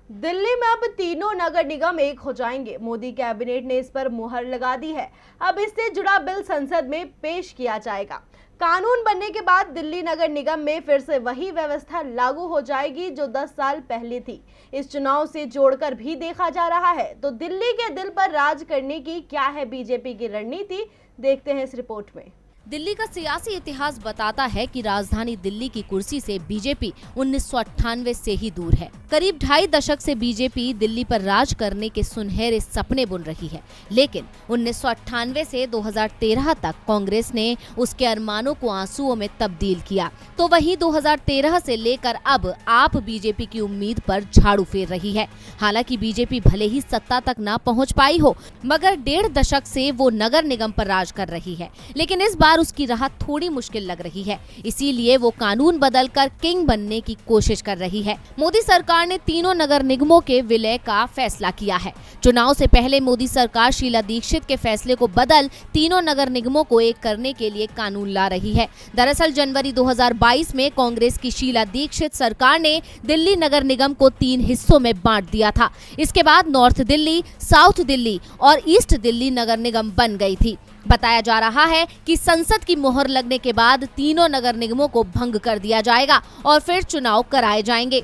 दिल्ली में अब तीनों नगर निगम एक हो जाएंगे। मोदी कैबिनेट ने इस पर मुहर लगा दी है। अब इससे जुड़ा बिल संसद में पेश किया जाएगा। कानून बनने के बाद दिल्ली नगर निगम में फिर से वही व्यवस्था लागू हो जाएगी जो 10 साल पहले थी। इस चुनाव से जोड़कर भी देखा जा रहा है तो दिल्ली के दिल पर राज करने की क्या है बीजेपी की रणनीति, देखते हैं इस रिपोर्ट में। दिल्ली का सियासी इतिहास बताता है कि राजधानी दिल्ली की कुर्सी से बीजेपी 1998 से ही दूर है। करीब 2.5 दशक से बीजेपी दिल्ली पर राज करने के सुनहरे सपने बुन रही है, लेकिन 1998 से 2013 तक कांग्रेस ने उसके अरमानों को आंसुओं में तब्दील किया। तो वहीं 2013 से लेकर अब आप बीजेपी की उम्मीद पर झाड़ू फेर रही है। हालांकि बीजेपी भले ही सत्ता तक ना पहुँच पाई हो, मगर 1.5 दशक से वो नगर निगम पर राज कर रही है। लेकिन इस बार उसकी राह थोड़ी मुश्किल लग रही है, इसीलिए वो कानून बदलकर किंग बनने की कोशिश कर रही है। मोदी सरकार ने तीनों नगर निगमों के विलय का फैसला किया है। चुनाव से पहले मोदी सरकार शीला दीक्षित के फैसले को बदल तीनों नगर निगमों को एक करने के लिए कानून ला रही है। दरअसल जनवरी 2022 में कांग्रेस की शीला दीक्षित सरकार ने दिल्ली नगर निगम को 3 हिस्सों में बांट दिया था। इसके बाद नॉर्थ दिल्ली, साउथ दिल्ली और ईस्ट दिल्ली नगर निगम बन गई थी। बताया जा रहा है कि संसद की मोहर लगने के बाद तीनों नगर निगमों को भंग कर दिया जाएगा और फिर चुनाव कराए जाएंगे।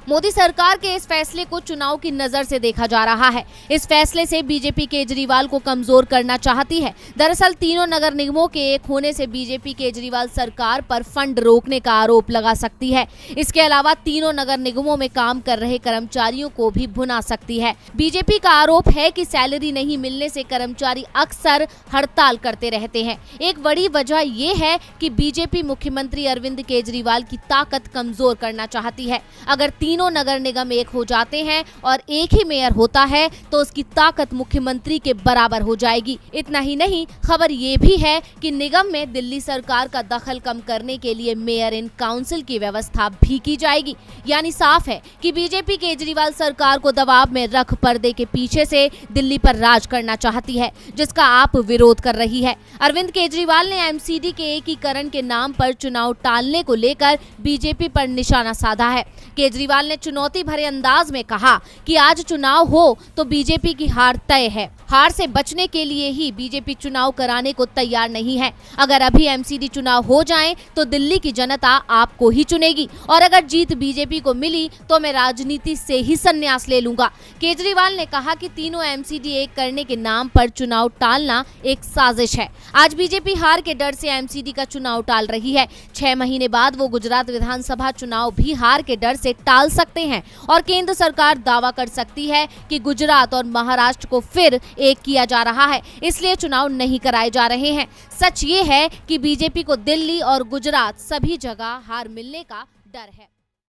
मोदी सरकार के इस फैसले को चुनाव की नजर से देखा जा रहा है। इस फैसले से बीजेपी केजरीवाल को कमजोर करना चाहती है। दरअसल तीनों नगर निगमों के एक होने से बीजेपी केजरीवाल सरकार पर फंड रोकने का आरोप लगा सकती है। इसके अलावा तीनों नगर निगमों में काम कर रहे कर्मचारियों को भी भुना सकती है। बीजेपी का आरोप है कि सैलरी नहीं मिलने से कर्मचारी अक्सर हड़ताल करते रहते हैं। एक बड़ी वजह ये है कि बीजेपी मुख्यमंत्री अरविंद केजरीवाल की ताकत कमजोर करना चाहती है। अगर तीनों नगर निगम एक हो जाते हैं और एक ही मेयर होता है तो उसकी ताकत मुख्यमंत्री के बराबर हो जाएगी। इतना ही नहीं, खबर ये भी है कि निगम में दिल्ली सरकार का दखल कम करने के लिए मेयर इन काउंसिल की व्यवस्था भी की जाएगी। यानी साफ है कि बीजेपी केजरीवाल सरकार को दबाव में रख पर्दे के पीछे से दिल्ली पर राज करना चाहती है, जिसका आप विरोध कर रही है। अरविंद केजरीवाल ने एमसीडी के एकीकरण के नाम पर चुनाव टालने को लेकर बीजेपी पर निशाना साधा है। केजरीवाल ने चुनौती भरे अंदाज में कहा कि आज चुनाव हो तो बीजेपी की हार तय है। हार से बचने के लिए ही बीजेपी चुनाव कराने को तैयार नहीं है। अगर अभी एमसीडी चुनाव हो जाएं तो दिल्ली की जनता आपको ही चुनेगी और अगर जीत बीजेपी को मिली तो मैं राजनीति से ही संन्यास ले लूंगा। केजरीवाल ने कहा कि तीनों एमसीडी एक करने के नाम पर चुनाव टालना एक साजिश है। आज बीजेपी हार के डर से एमसीडी का चुनाव टाल रही है। 6 महीने बाद वो गुजरात विधानसभा चुनाव भी हार के डर से टाल सकते हैं और केंद्र सरकार दावा कर सकती है कि गुजरात और महाराष्ट्र को फिर एक किया जा रहा है, इसलिए चुनाव नहीं कराए जा रहे हैं। सच ये है कि बीजेपी को दिल्ली और गुजरात सभी जगह हार मिलने का डर है।